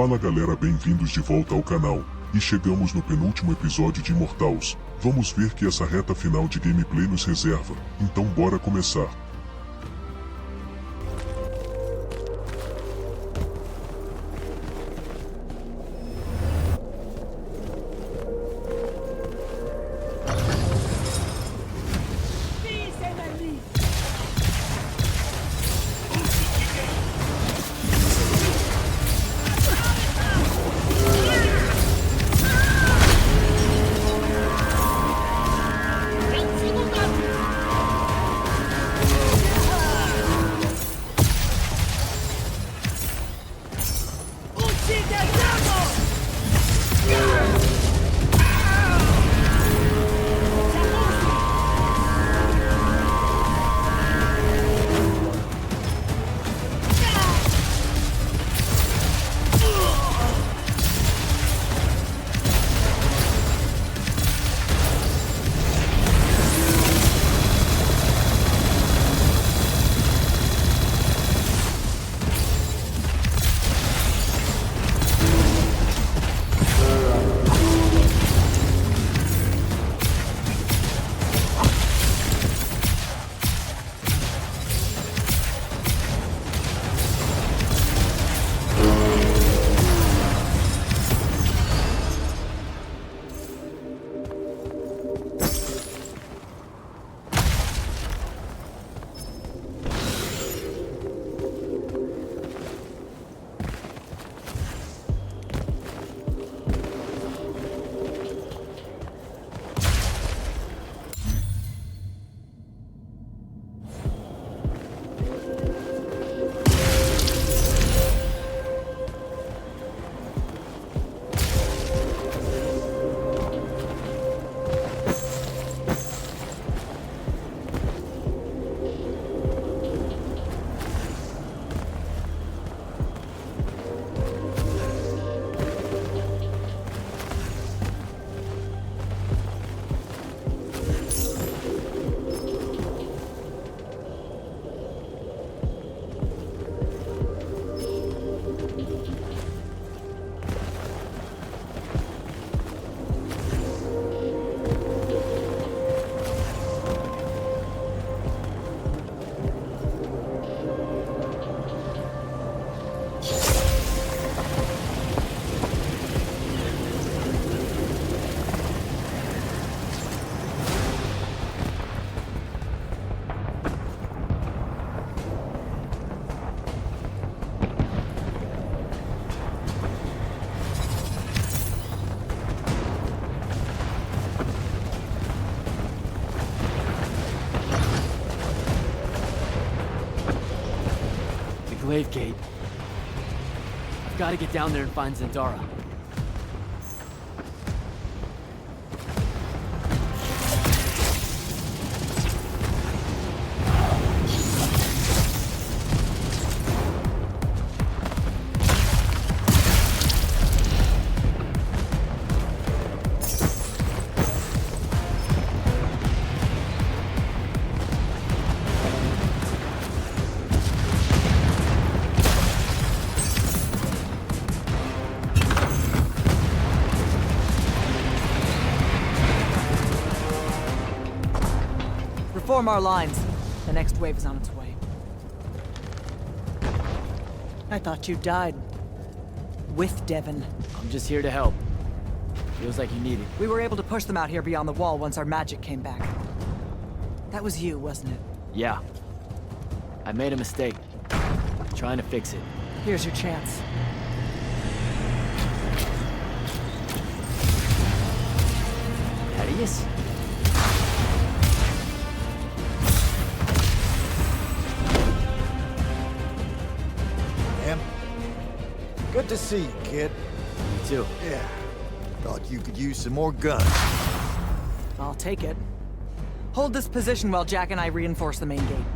Fala galera, bem-vindos de volta ao canal. E chegamos no penúltimo episódio de Immortals. Vamos ver que essa reta final de gameplay nos reserva, então bora começar. Glaive Gate. I've got to get down there and find Zendara. Form our lines. The next wave is on its way. I thought you died. With Devon. I'm just here to help. Feels like you need it. We were able to push them out here beyond the wall once our magic came back. That was you, wasn't it? Yeah. I made a mistake. Trying to fix it. Here's your chance. Thaddeus? Good to see you, kid. Me too. Yeah. Thought you could use some more guns. I'll take it. Hold this position while Jack and I reinforce the main gate.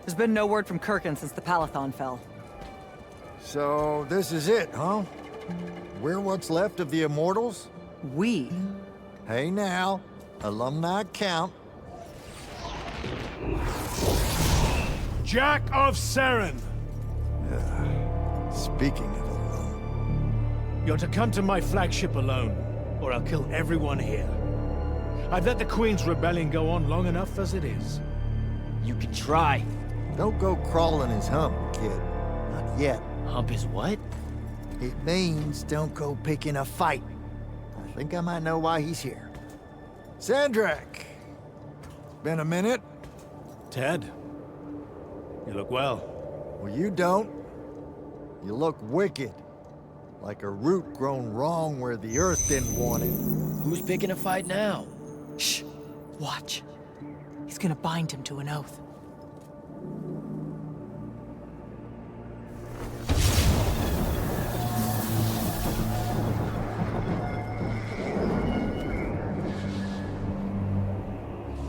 There's been no word from Kirkin since the Palathon fell. So, this is it, huh? We're what's left of the Immortals? We? Hey now, alumni count. Jack of Saren! Speaking of alone, You're to come to my flagship alone, or I'll kill everyone here. I've let the Queen's rebellion go on long enough as it is. You can try. don't go crawling his hump, kid. Not yet. Hump is what? It means don't go picking a fight. I think I might know why he's here. Sandrak! Been a minute? Ted, you look well. Well, you don't. You look wicked. Like a root grown wrong where the earth didn't want it. Who's picking a fight now? Shh. Watch. He's gonna bind him to an oath.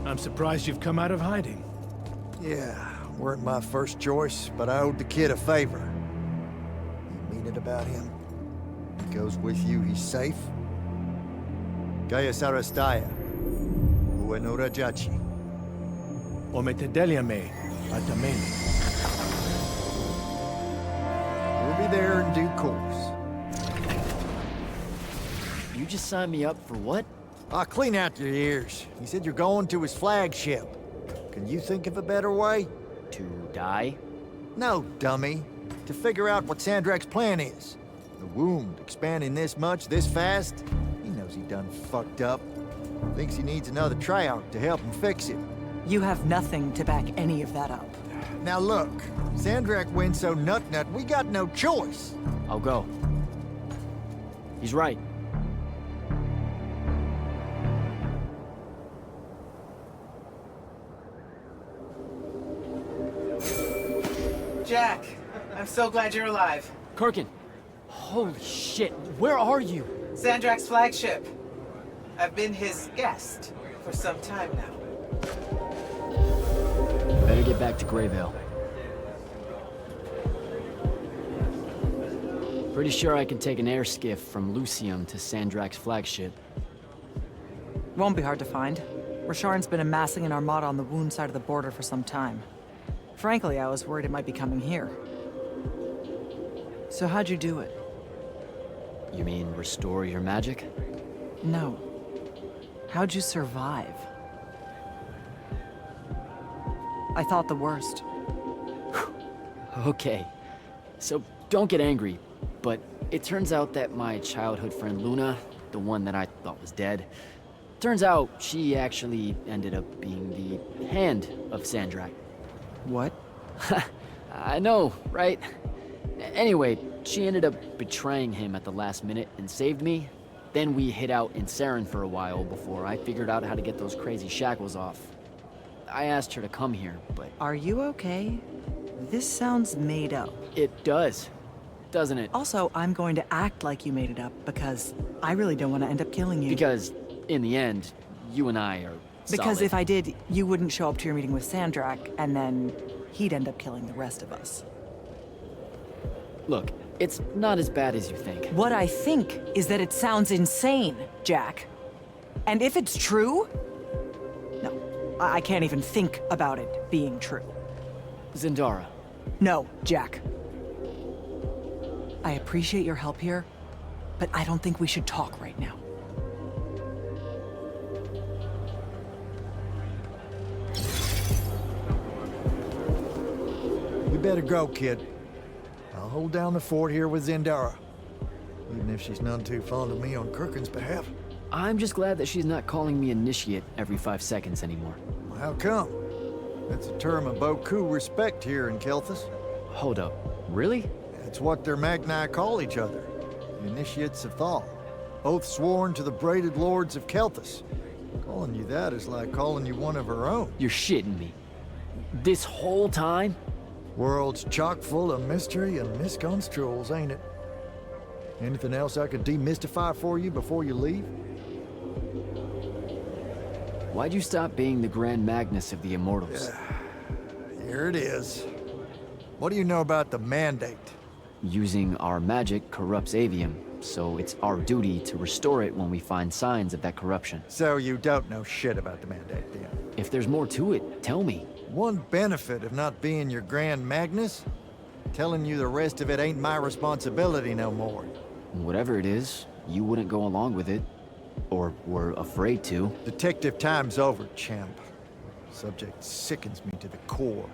I'm surprised you've come out of hiding. Yeah, weren't my first choice, but I owed the kid a favor. You mean it about him? He goes with you, he's safe? Kaya Sarastaya. Ueno Rajachi. Ometedeliame atameni. We'll be there in due course. You just signed me up for what? I'll clean out your ears. He said you're going to his flagship. Can you think of a better way? To die? No, dummy. To figure out what Sandrak's plan is. The wound expanding this much, this fast? He knows he done fucked up. Thinks he needs another tryout to help him fix it. You have nothing to back any of that up. Now look, Sandrak wins so nut-nut, we got no choice. I'll go. He's right. Jack, I'm so glad you're alive. Kirkin! Holy shit, where are you? Sandrak's flagship. I've been his guest for some time now. Better get back to Greyvale. Pretty sure I can take an air skiff from Lucium to Sandrak's flagship. Won't be hard to find. Rasharn's been amassing an armada on the Wound side of the border for some time. Frankly, I was worried it might be coming here. So how'd you do it? You mean restore your magic? No. How'd you survive? I thought the worst. Okay. So don't get angry, but it turns out that my childhood friend Luna, the one that I thought was dead, turns out she actually ended up being the hand of Sandrak. What? I know, right? Anyway, she ended up betraying him at the last minute and saved me. Then we hid out in Saren for a while before I figured out how to get those crazy shackles off. I asked her to come here, but... Are you okay? This sounds made up. It does, doesn't it? Also, I'm going to act like you made it up because I really don't want to end up killing you. Because, in the end, you and I are Because solid. if I did, you wouldn't show up to your meeting with Sandrak, and then he'd end up killing the rest of us. Look, it's not as bad as you think. What I think is that it sounds insane, Jack. And if it's true... No, I can't even think about it being true. Zendara. No, Jack. I appreciate your help here, but I don't think we should talk right now. We better go, kid. I'll hold down the fort here with Zendara. Even if she's none too fond of me on Kirkin's behalf. I'm just glad that she's not calling me initiate every 5 seconds anymore. Well, how come? That's a term of beaucoup respect here in Kelthus. Hold up. Really? It's what their Magni call each other. The Initiates of Thal. Both sworn to the braided lords of Kelthus. Calling you that is like calling you one of her own. You're shitting me. This whole time? World's chock full of mystery and misconstruals, ain't it? Anything else I could demystify for you before you leave? Why'd you stop being the Grand Magnus of the Immortals? Here it is. What do you know about the Mandate? Using our magic corrupts Aveum, so it's our duty to restore it when we find signs of that corruption. So you don't know shit about the Mandate, then? If there's more to it, tell me. One benefit of not being your Grand Magnus? Telling you the rest of it ain't my responsibility no more. Whatever it is, you wouldn't go along with it. Or were afraid to. Detective time's over, champ. Subject sickens me to the core.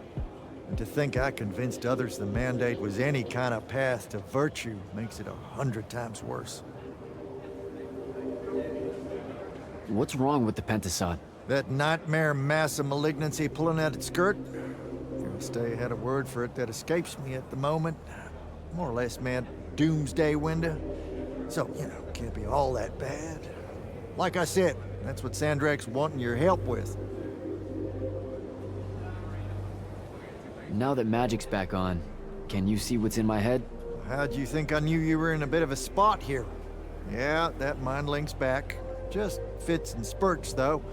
And to think I convinced others the Mandate was any kind of path to virtue makes it 100 times worse. What's wrong with the Pentasod? That nightmare mass of malignancy pulling at its skirt? You'll stay ahead of word for it that escapes me at the moment. More or less, man, doomsday window. So, can't be all that bad. Like I said, that's what Sandrak's wanting your help with. Now that magic's back on, can you see what's in my head? How'd you think I knew you were in a bit of a spot here? Yeah, that mind links back. Just fits and spurts, though.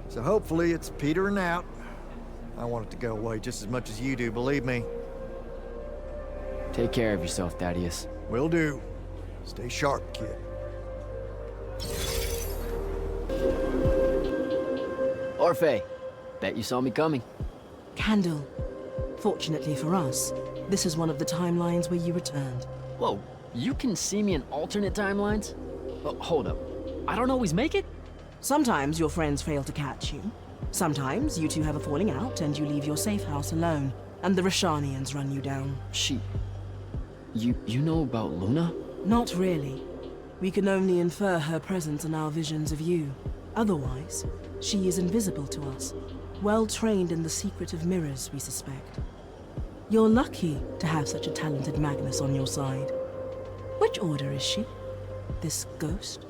So hopefully it's petering out. I want it to go away just as much as you do, believe me. Take care of yourself, Thaddeus. Will do. Stay sharp, kid. Orphe, bet you saw me coming. Candle. Fortunately for us, this is one of the timelines where you returned. Whoa, you can see me in alternate timelines? Oh, hold up. I don't always make it? Sometimes your friends fail to catch you. Sometimes you two have a falling out and you leave your safe house alone, and the Rashanians run you down. You know about Luna? Not really. We can only infer her presence in our visions of you. Otherwise, she is invisible to us. Well trained in the secret of mirrors, we suspect. You're lucky to have such a talented Magnus on your side. Which order is she? This ghost?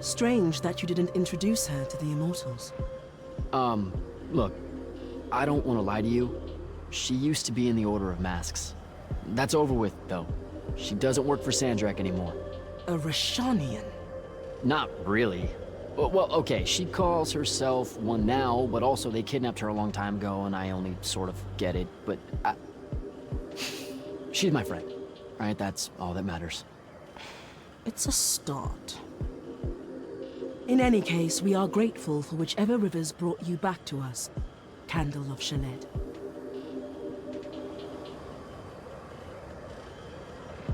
Strange that you didn't introduce her to the Immortals. Look, I don't want to lie to you. She used to be in the Order of Masks. That's over with, though. She doesn't work for Sandrak anymore. A Rashanian? Not really. Well, okay, she calls herself one now, but also they kidnapped her a long time ago, and I only sort of get it, but she's my friend. Alright, that's all that matters. It's a start. In any case, we are grateful for whichever rivers brought you back to us, Candle of Shaled.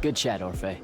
Good chat, Orphe.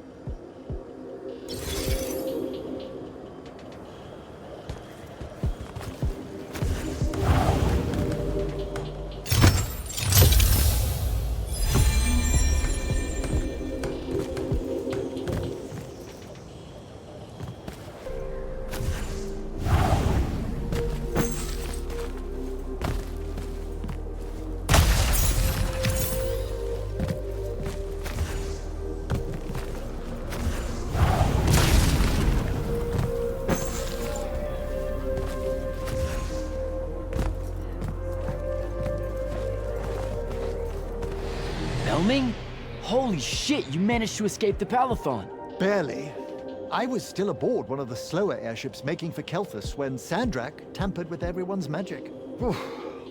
Holy shit, you managed to escape the Palathon! Barely. I was still aboard one of the slower airships making for Kelthus when Sandrak tampered with everyone's magic.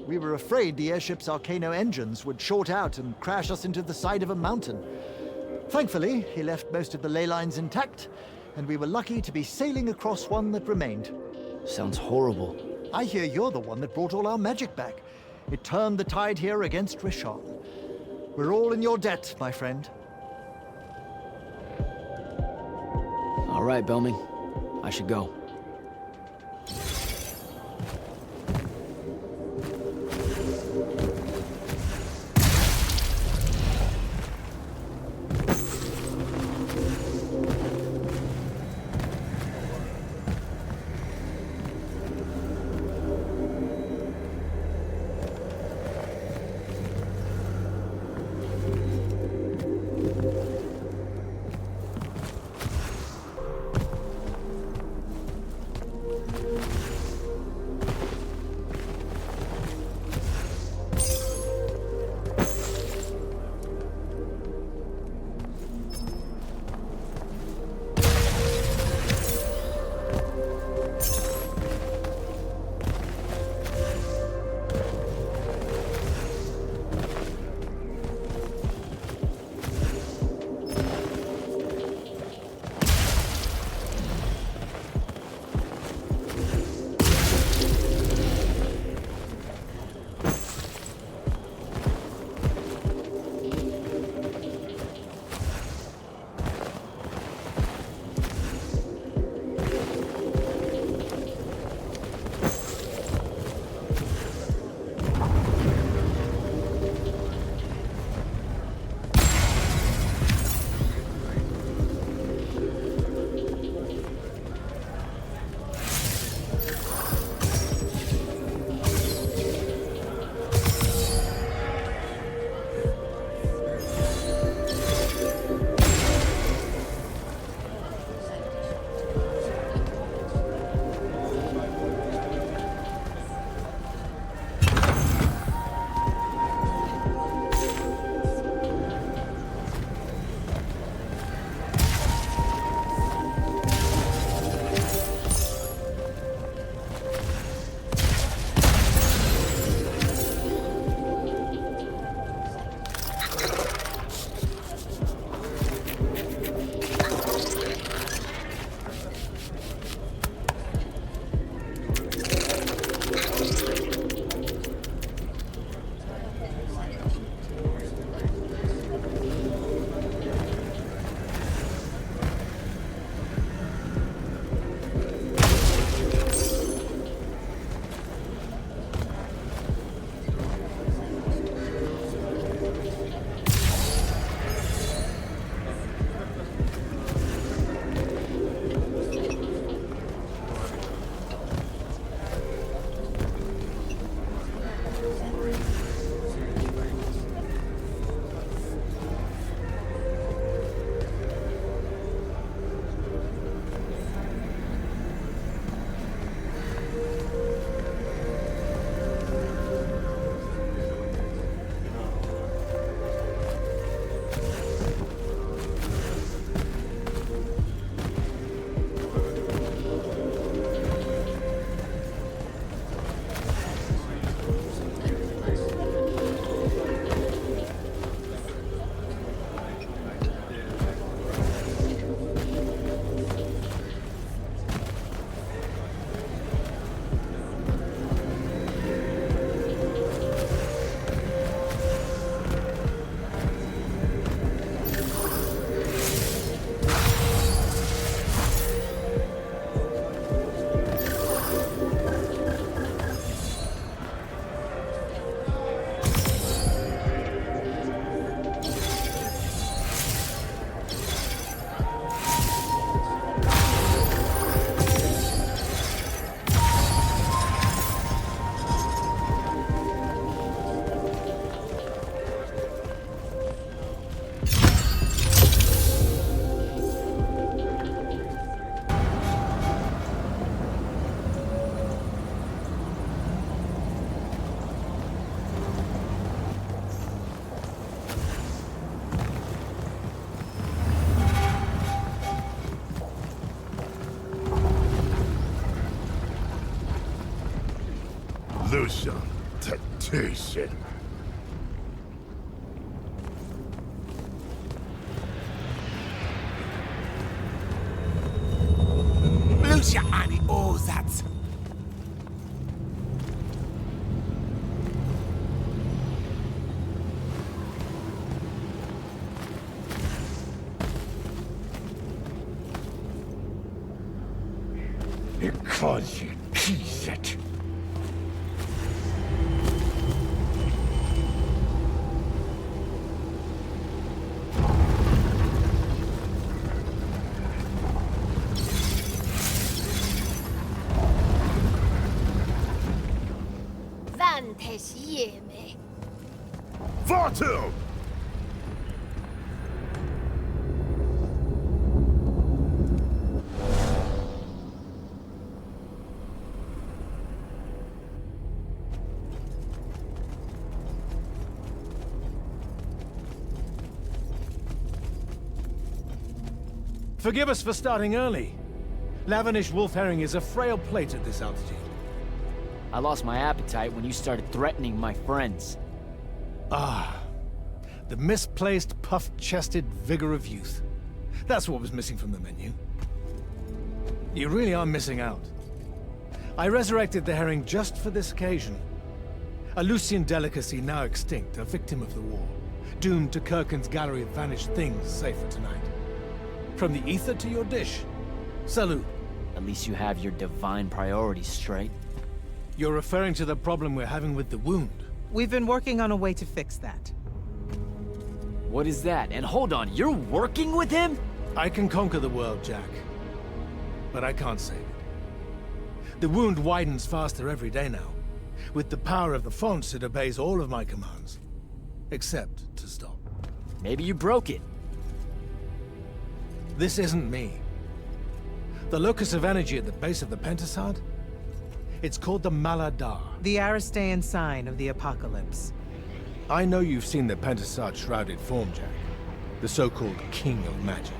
We were afraid the airship's Arcano engines would short out and crash us into the side of a mountain. Thankfully, he left most of the ley lines intact, and we were lucky to be sailing across one that remained. Sounds horrible. I hear you're the one that brought all our magic back. It turned the tide here against Rishon. We're all in your debt, my friend. All right, Belming. I should go. Illusion. Temptation. Lucia ani ozat. Because you keys it. Vartum! Forgive us for starting early. Lavinish wolf herring is a frail plate at this altitude. I lost my appetite when you started threatening my friends. Ah, the misplaced, puff-chested vigor of youth. That's what was missing from the menu. You really are missing out. I resurrected the herring just for this occasion. A Lucian delicacy now extinct, a victim of the war, doomed to Kirkin's gallery of vanished things, save for tonight. From the ether to your dish. Salute. At least you have your divine priorities straight. You're referring to the problem we're having with the wound. We've been working on a way to fix that. What is that? And hold on, you're working with him? I can conquer the world, Jack. But I can't save it. The wound widens faster every day now. With the power of the fonts, it obeys all of my commands. Except to stop. Maybe you broke it. This isn't me. The locus of energy at the base of the Pentasad? It's called the Maladar. The Aristean sign of the apocalypse. I know you've seen the Pentasad shrouded form, Jack. The so-called King of Magic.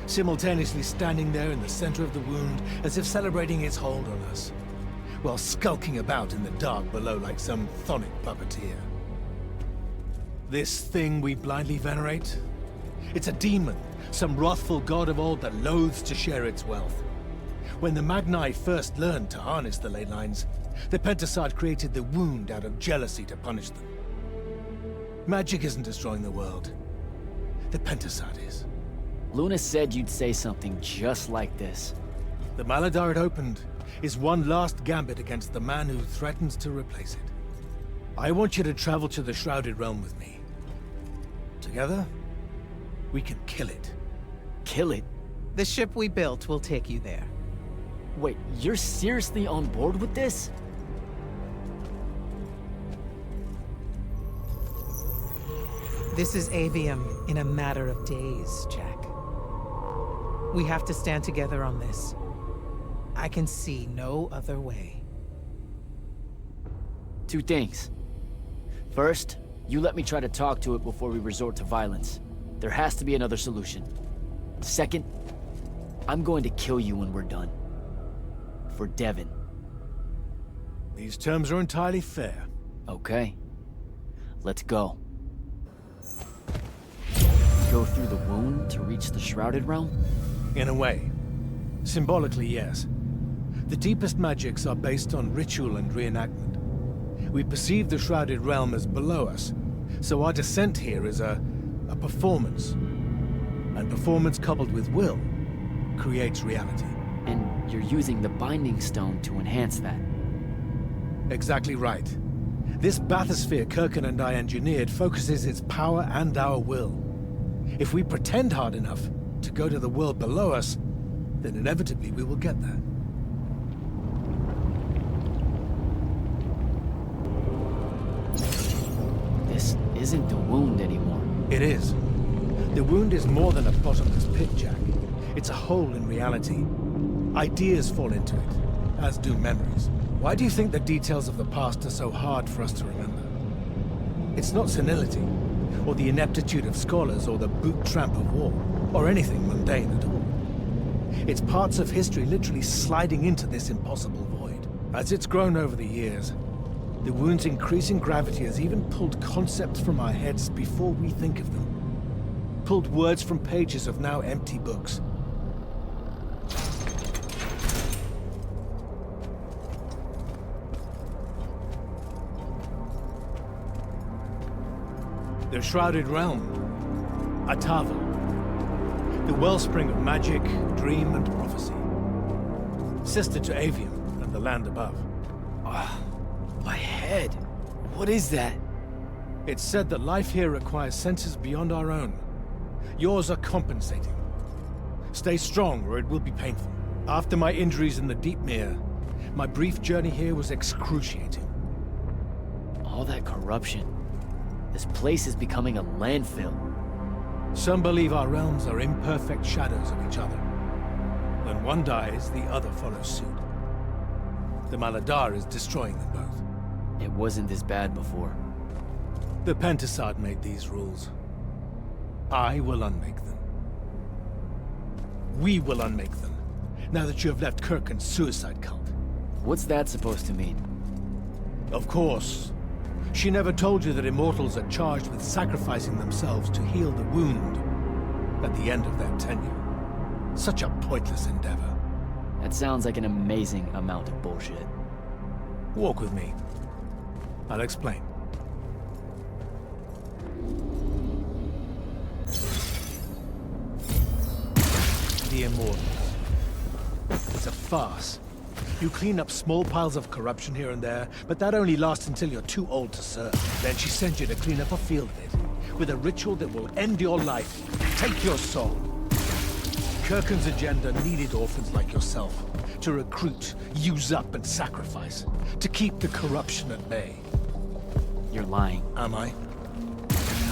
Simultaneously standing there in the center of the wound, as if celebrating its hold on us, while skulking about in the dark below like some chthonic puppeteer. This thing we blindly venerate? It's a demon, some wrathful god of old that loathes to share its wealth. When the Magni first learned to harness the ley lines, the Pentasad created the wound out of jealousy to punish them. Magic isn't destroying the world. The Pentasad is. Luna said you'd say something just like this. The Maladar it opened is one last gambit against the man who threatens to replace it. I want you to travel to the Shrouded Realm with me. Together, we can kill it. Kill it? The ship we built will take you there. Wait, you're seriously on board with this? This is Aveum in a matter of days, Jack. We have to stand together on this. I can see no other way. Two things. First, you let me try to talk to it before we resort to violence. There has to be another solution. Second, I'm going to kill you when we're done. For Devon. These terms are entirely fair. Okay. Let's go. Go through the wound to reach the Shrouded Realm? In a way. Symbolically, yes. The deepest magics are based on ritual and reenactment. We perceive the Shrouded Realm as below us, so our descent here is a performance. And performance coupled with will creates reality. And you're using the Binding Stone to enhance that. Exactly right. This bathysphere Kirkin and I engineered focuses its power and our will. If we pretend hard enough to go to the world below us, then inevitably we will get there. This isn't the wound anymore. It is. The wound is more than a bottomless pit, Jack. It's a hole in reality. Ideas fall into it, as do memories. Why do you think the details of the past are so hard for us to remember? It's not senility, or the ineptitude of scholars, or the boot tramp of war, or anything mundane at all. It's parts of history literally sliding into this impossible void. As it's grown over the years, The wound's increasing gravity has even pulled concepts from our heads before we think of them. Pulled words from pages of now empty books. The Shrouded Realm. Atava. The wellspring of magic, dream, and prophecy. Sister to Aveum and the land above. My head. What is that? It's said that life here requires senses beyond our own. Yours are compensating. Stay strong, or it will be painful. After my injuries in the Deep Mere, my brief journey here was excruciating. All that corruption. This place is becoming a landfill. Some believe our realms are imperfect shadows of each other. When one dies, the other follows suit. The Maladar is destroying them both. It wasn't this bad before. The Pentasad made these rules. I will unmake them. We will unmake them, now that you have left Kirkand's suicide cult. What's that supposed to mean? Of course. She never told you that Immortals are charged with sacrificing themselves to heal the wound at the end of their tenure. Such a pointless endeavor. That sounds like an amazing amount of bullshit. Walk with me. I'll explain. The Immortals. It's a farce. You clean up small piles of corruption here and there, but that only lasts until you're too old to serve. Then she sends you to clean up a field of it, with a ritual that will end your life, take your soul. Kirkand's agenda needed orphans like yourself, to recruit, use up, and sacrifice, to keep the corruption at bay. You're lying. Am I?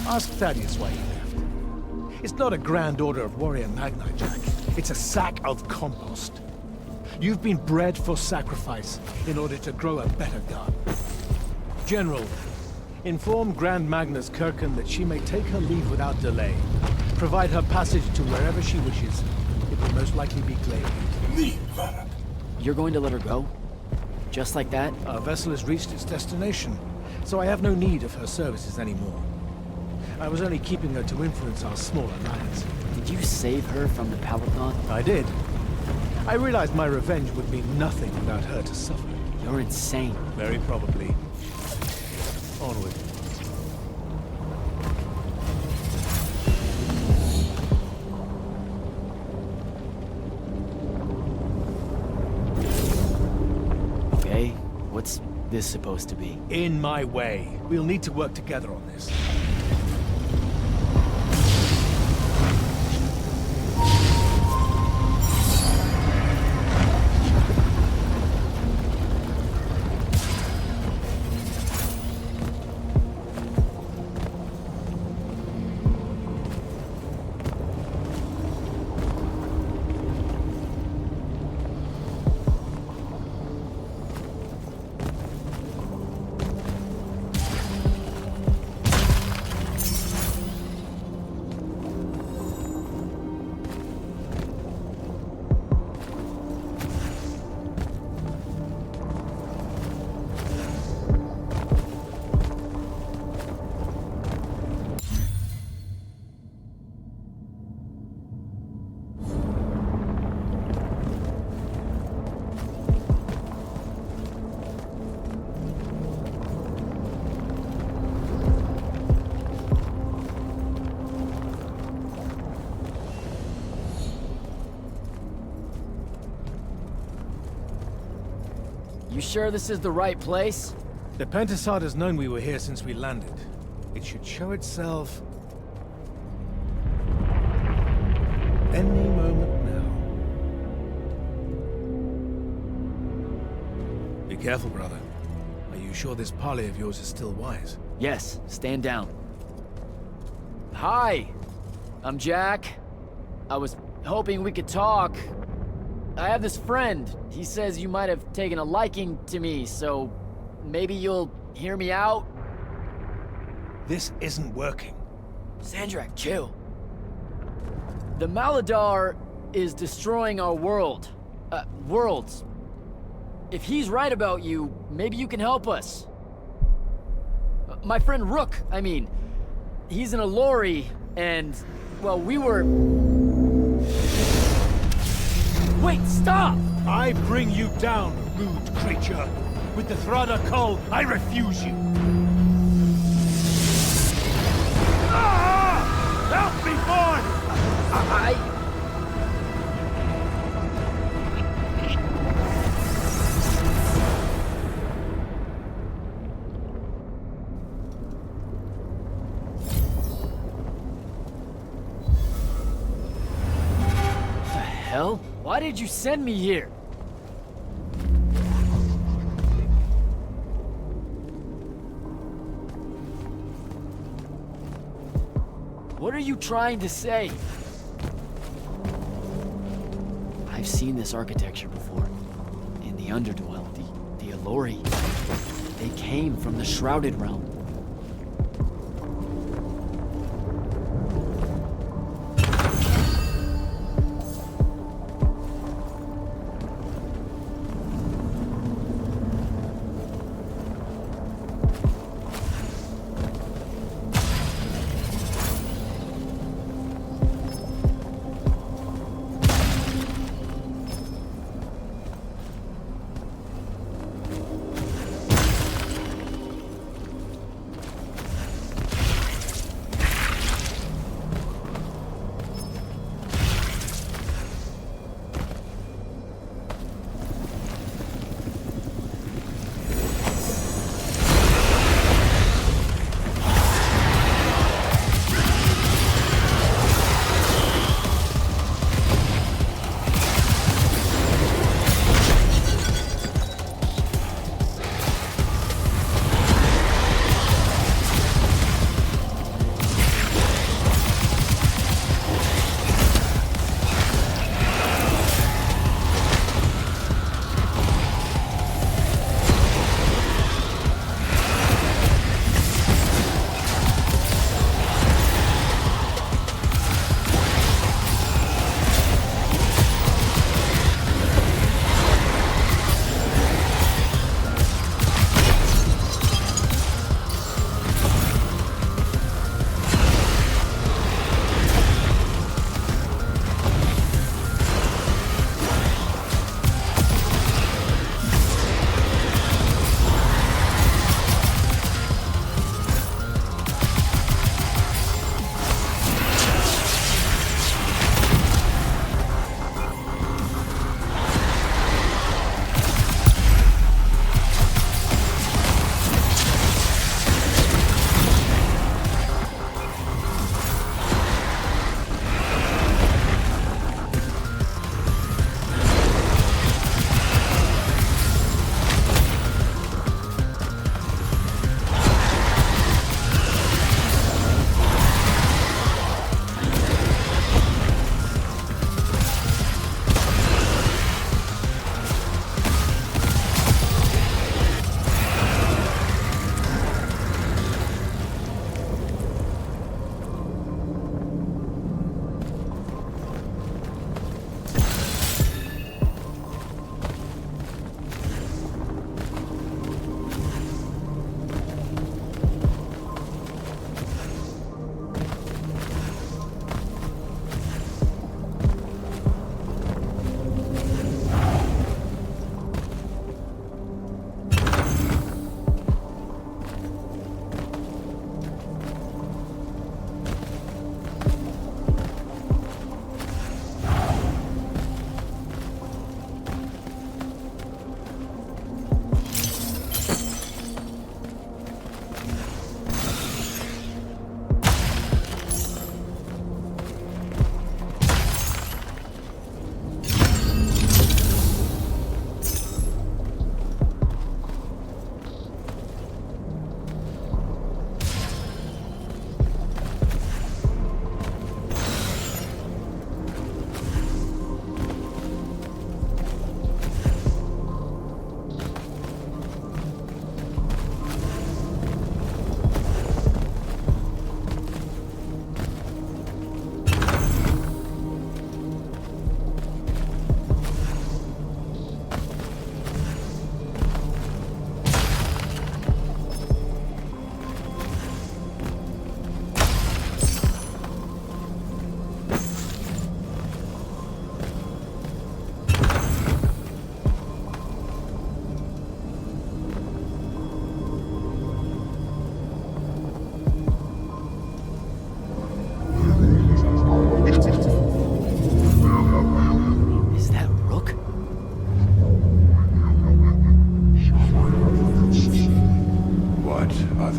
Ask Thaddeus why he left. It's not a grand order of warrior magni, Jack. It's a sack of compost. You've been bred for sacrifice in order to grow a better god. General, inform Grand Magnus Kirkand that she may take her leave without delay. Provide her passage to wherever she wishes. It will most likely be Glade. Leave, Varag. You're going to let her go? Just like that? Our vessel has reached its destination, so I have no need of her services anymore. I was only keeping her to influence our small alliance. Did you save her from the Paladon? I did. I realized my revenge would mean nothing without her to suffer. You're insane. Very probably. Onward. Okay, what's this supposed to be? In my way. We'll need to work together on this. You sure this is the right place? The Pentasad has known we were here since we landed. It should show itself any moment now. Be careful, brother. Are you sure this parley of yours is still wise? Yes, stand down. Hi, I'm Jack. I was hoping we could talk. I have this friend. He says you might have taken a liking to me, so maybe you'll hear me out? This isn't working. Sandrak, chill. The Maladar is destroying our world. Worlds. If he's right about you, maybe you can help us. My friend Rook, I mean. He's in a lorry, and, well, we were... Wait, stop! I bring you down, rude creature. With the Thrada Cull, I refuse you. Ah! Help me, boy! Hell? Why did you send me here? What are you trying to say? I've seen this architecture before. In the Underdwell, the Allori. They came from the Shrouded Realm.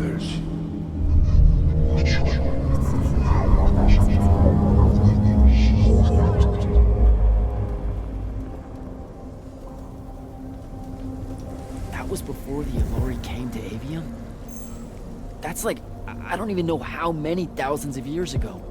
others. That was before the Elori came to Aveum? That's like, I don't even know how many thousands of years ago.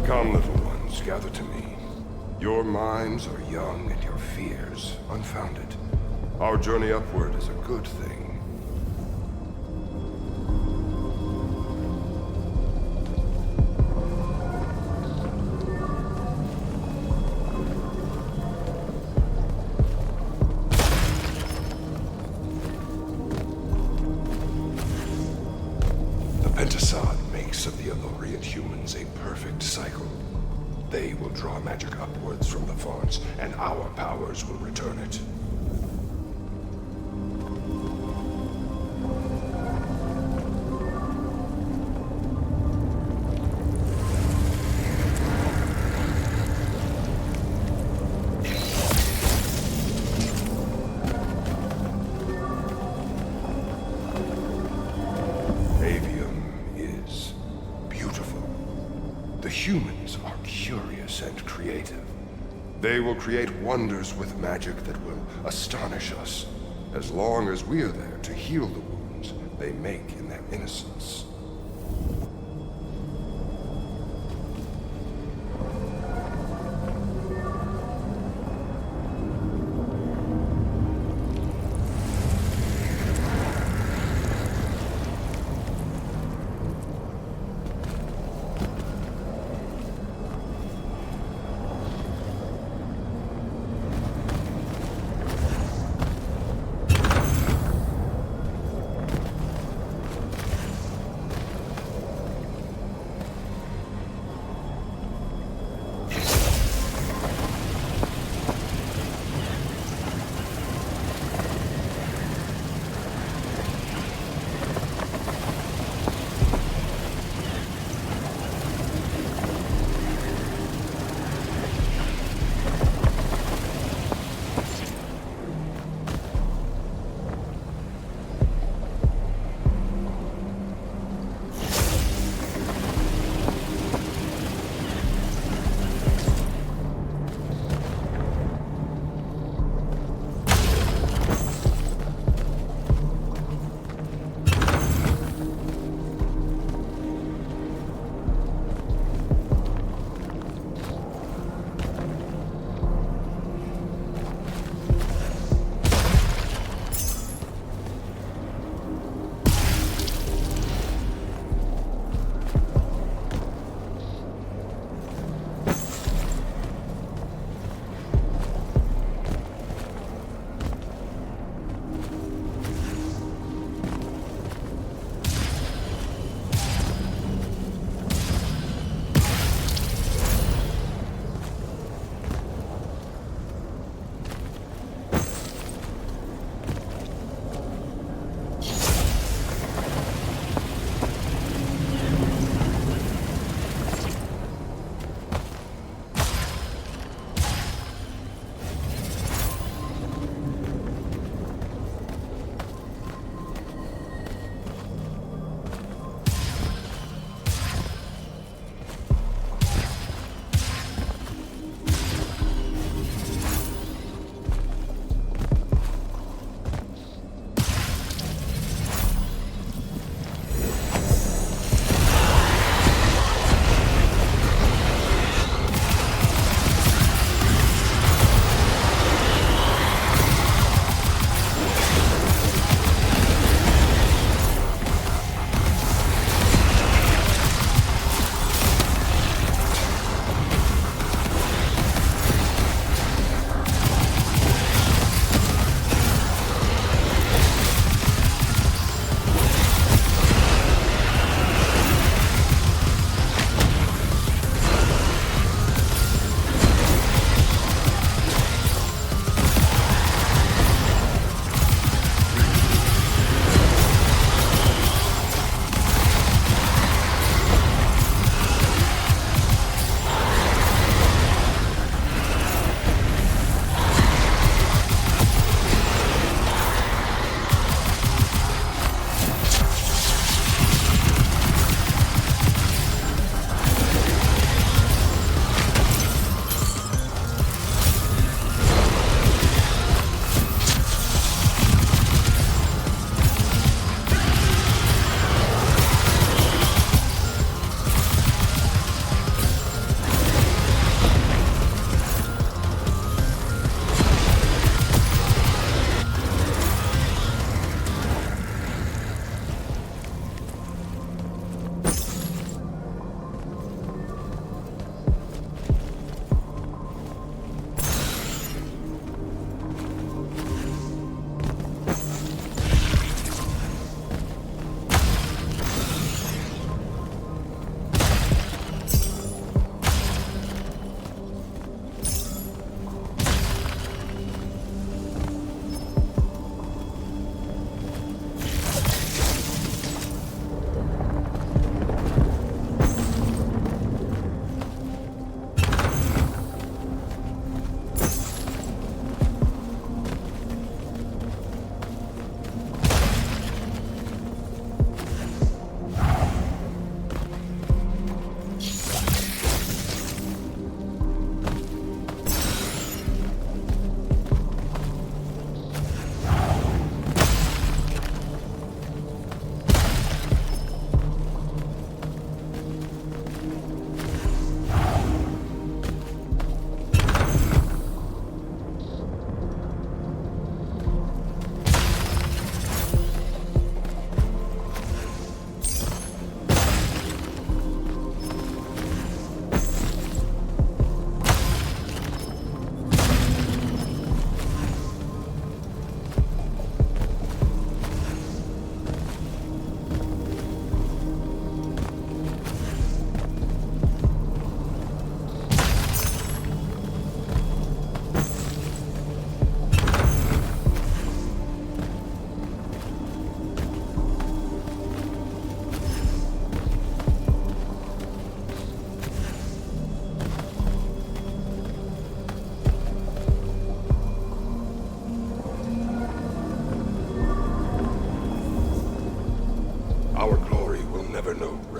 Come, little ones, gather to me. Your minds are young and your fears unfounded. Our journey upward is a good thing. Of the Elorian humans a perfect cycle. They will draw magic upwards from the fonts, and our powers will return it. Humans are curious and creative. They will create wonders with magic that will astonish us, as long as we are there to heal the wounds they make in their innocence.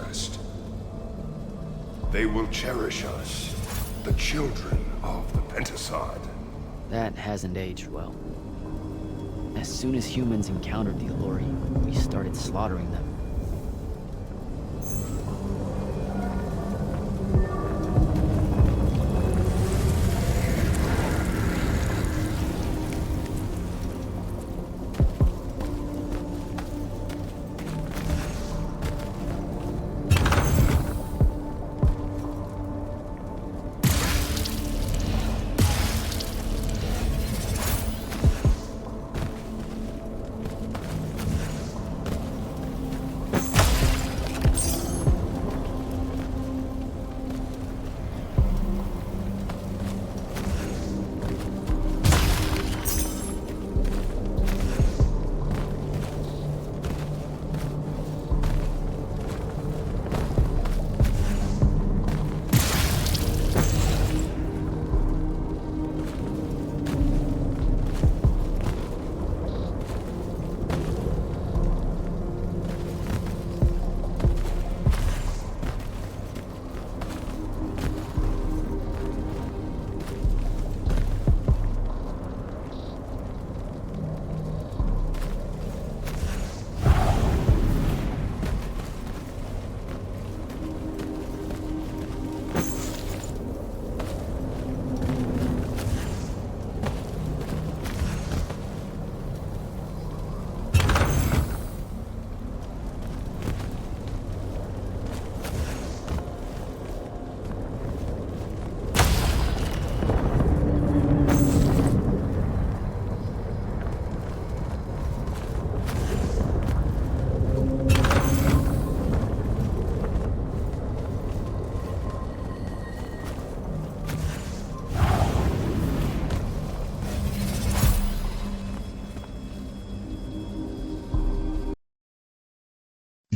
rest. They will cherish us, the children of the Pentasod. That hasn't aged well. As soon as humans encountered the Alluri, we started slaughtering them.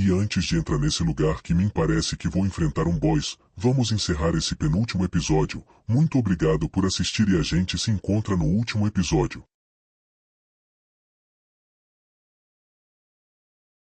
E antes de entrar nesse lugar que me parece que vou enfrentar um boss, vamos encerrar esse penúltimo episódio. Muito obrigado por assistir e a gente se encontra no último episódio.